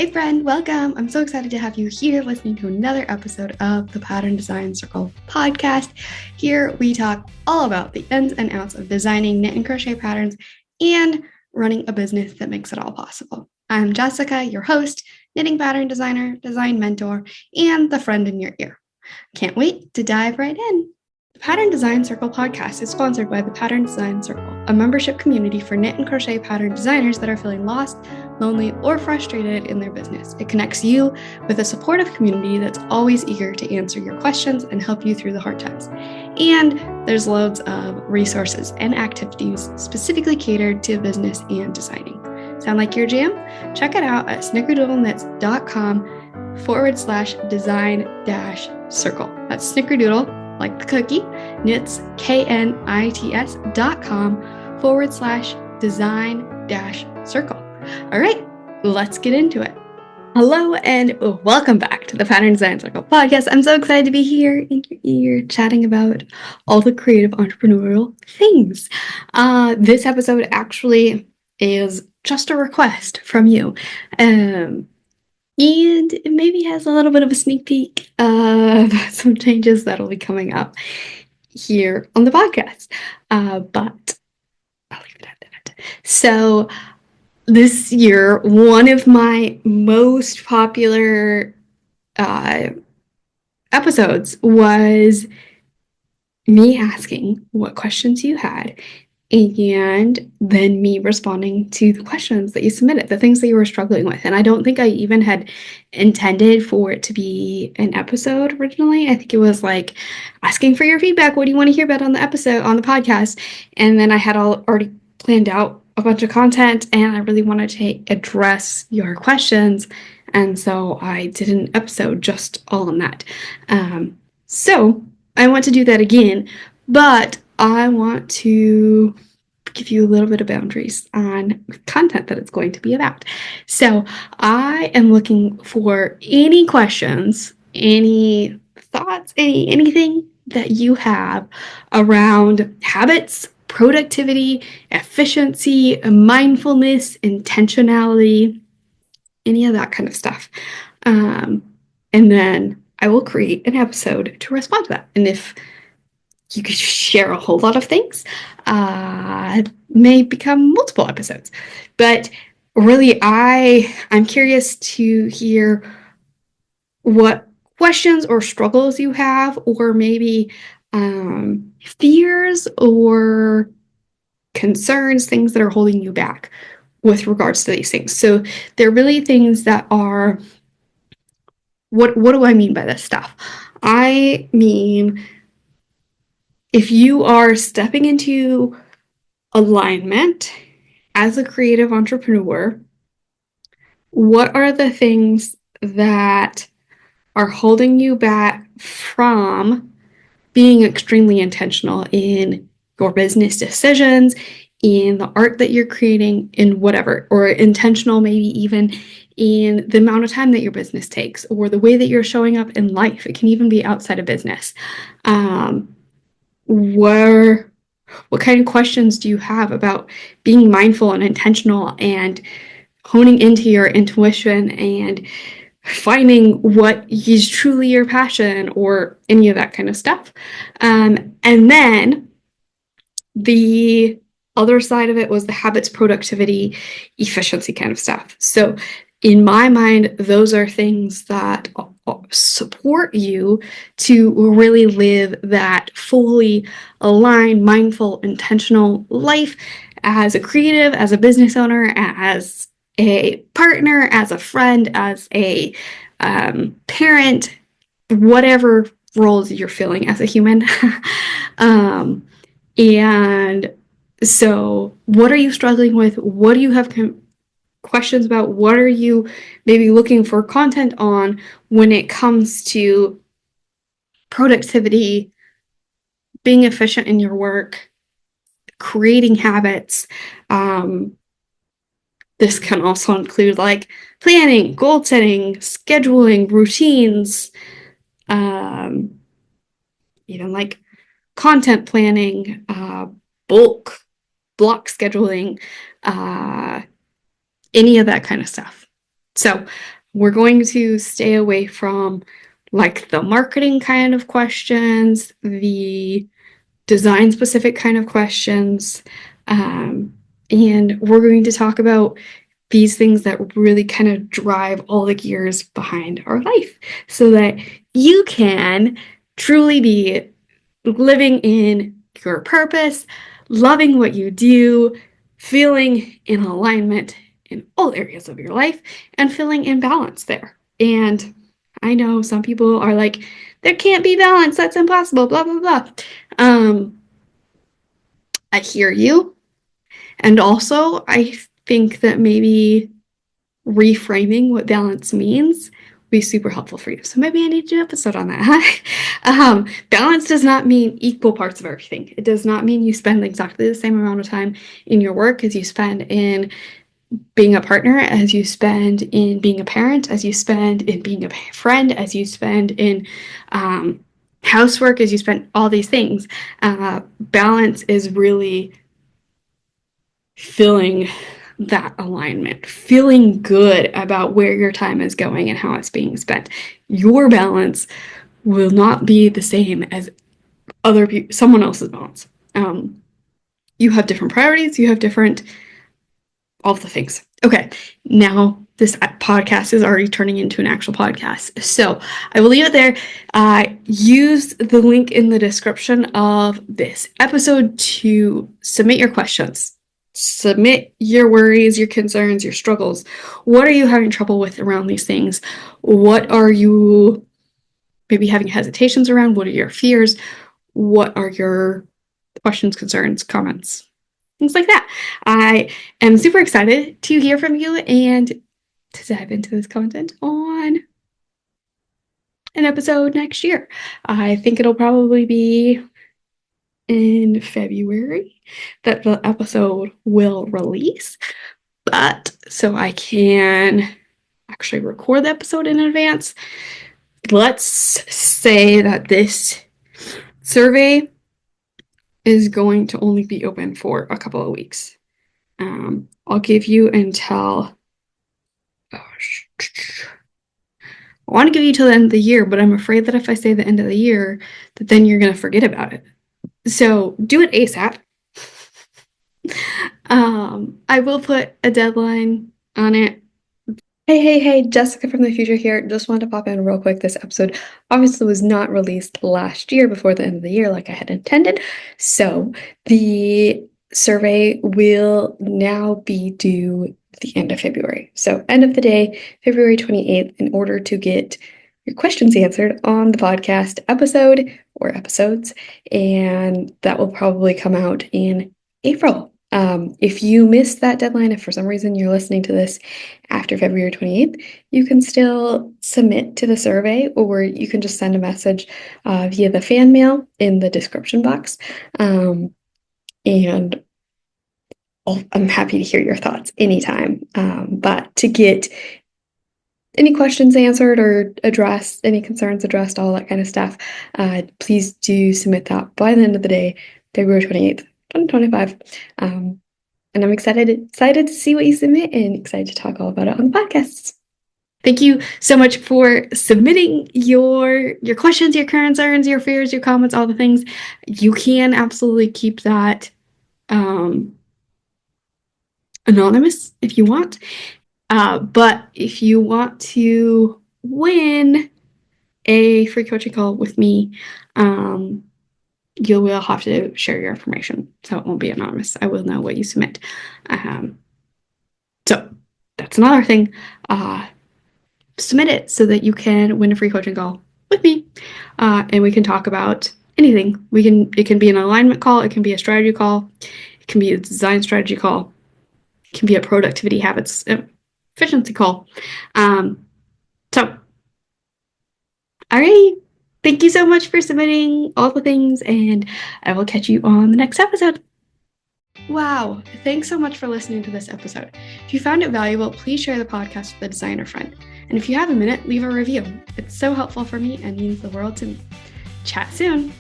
Hey friend, welcome. I'm so excited to have you here listening to another episode of the Pattern Design Circle podcast. Here we talk all about the ins and outs of designing knit and crochet patterns and running a business that makes it all possible. I'm Jessica, your host, knitting pattern designer, design mentor, and the friend in your ear. Can't wait to dive right in. The Pattern Design Circle podcast is sponsored by the Pattern Design Circle, a membership community for knit and crochet pattern designers that are feeling lost, lonely, or frustrated in their business. It connects you with a supportive community that's always eager to answer your questions and help you through the hard times. And there's loads of resources and activities specifically catered to business and designing. Sound like your jam? Check it out at snickerdoodleknits.com/design-circle. That's snickerdoodle, like the cookie, knits, knits.com/design-circle. All right, let's get into it. Hello and welcome back to the Pattern Design Circle podcast. I'm so excited to be here in your ear chatting about all the creative entrepreneurial things. This episode actually is just a request from you. And it maybe has a little bit of a sneak peek of some changes that'll be coming up here on the podcast. But I'll leave it at that. So this year, one of my most popular episodes was me asking what questions you had, and then me responding to the questions that you submitted, the things that you were struggling with. And I don't think I even had intended for it to be an episode originally. I think it was like asking for your feedback. What do you want to hear about on the episode, on the podcast? And then I had already planned out a bunch of content, and I really wanted to address your questions. And so I did an episode just all on that. So I want to do that again, but I want to give you a little bit of boundaries on content that it's going to be about. So I am looking for any questions, any thoughts, anything that you have around habits, productivity, efficiency, mindfulness, intentionality, any of that kind of stuff. And then I will create an episode to respond to that. And if you could share a whole lot of things, may become multiple episodes. But really, I'm curious to hear what questions or struggles you have, or maybe fears or concerns, things that are holding you back with regards to these things. So they're really things that are, what do I mean by this stuff? I mean, if you are stepping into alignment as a creative entrepreneur, what are the things that are holding you back from being extremely intentional in your business decisions, in the art that you're creating, in whatever, or intentional maybe even in the amount of time that your business takes, or the way that you're showing up in life? It can even be outside of business. What kind of questions do you have about being mindful and intentional and honing into your intuition and finding what is truly your passion, or any of that kind of stuff? And then the other side of it was the habits, productivity, efficiency kind of stuff. So in my mind, those are things that support you to really live that fully aligned, mindful, intentional life as a creative, as a business owner, as a partner, as a friend, as a parent, whatever roles you're filling as a human. And so what are you struggling with? What do you have questions about? What are you maybe looking for content on when it comes to productivity, being efficient in your work, creating habits? This can also include like planning, goal setting, scheduling, routines, even like content planning, block scheduling, any of that kind of stuff. So we're going to stay away from like the marketing kind of questions, the design specific kind of questions. And we're going to talk about these things that really kind of drive all the gears behind our life so that you can truly be living in your purpose, loving what you do, feeling in alignment in all areas of your life, and feeling in balance there. And I know some people are like, there can't be balance, that's impossible, blah, blah, blah. I hear you. And also, I think that maybe reframing what balance means will be super helpful for you. So maybe I need to do an episode on that. Balance does not mean equal parts of everything. It does not mean you spend exactly the same amount of time in your work as you spend in being a partner, as you spend in being a parent, as you spend in being a friend, as you spend in housework, as you spend all these things. Balance is really feeling that alignment, feeling good about where your time is going and how it's being spent. Your balance will not be the same as someone else's balance. You have different priorities, you have different all the things. Okay, now this podcast is already turning into an actual podcast. So I will leave it there. Use the link in the description of this episode to submit your questions. Submit your worries, your concerns, your struggles. What are you having trouble with around these things? What are you maybe having hesitations around? What are your fears? What are your questions, concerns, comments? Things like that. I am super excited to hear from you and to dive into this content on an episode next year. I think it'll probably be in February that the episode will release, but so I can actually record the episode in advance. Let's say that this survey is going to only be open for a couple of weeks. I'll give you until I want to give you till the end of the year, but I'm afraid that if I say the end of the year, that then you're going to forget about it. So do it ASAP. I will put a deadline on it. Hey, Jessica from the future here. Just wanted to pop in real quick. This episode obviously was not released last year before the end of the year like I had intended. So the survey will now be due the end of February. So end of the day, February 28th, in order to get your questions answered on the podcast episode or episodes. And that will probably come out in April. If you missed that deadline, if for some reason you're listening to this after February 28th, you can still submit to the survey, or you can just send a message via the fan mail in the description box. And I'm happy to hear your thoughts anytime. But to get any questions answered or addressed, any concerns addressed, all that kind of stuff, please do submit that by the end of the day, February 28th, 2025. And I'm excited to see what you submit and excited to talk all about it on the podcast. Thank you so much for submitting your questions, your concerns, your fears, your comments, all the things. You can absolutely keep that anonymous if you want. But if you want to win a free coaching call with me, you will have to share your information. So it won't be anonymous. I will know what you submit. So that's another thing. Submit it so that you can win a free coaching call with me. And we can talk about anything. It can be an alignment call. It can be a strategy call. It can be a design strategy call. It can be a productivity habits efficiency call. So, all right. Thank you so much for submitting all the things, and I will catch you on the next episode. Wow. Thanks so much for listening to this episode. If you found it valuable, please share the podcast with a designer friend. And if you have a minute, leave a review. It's so helpful for me and means the world to me. Chat soon.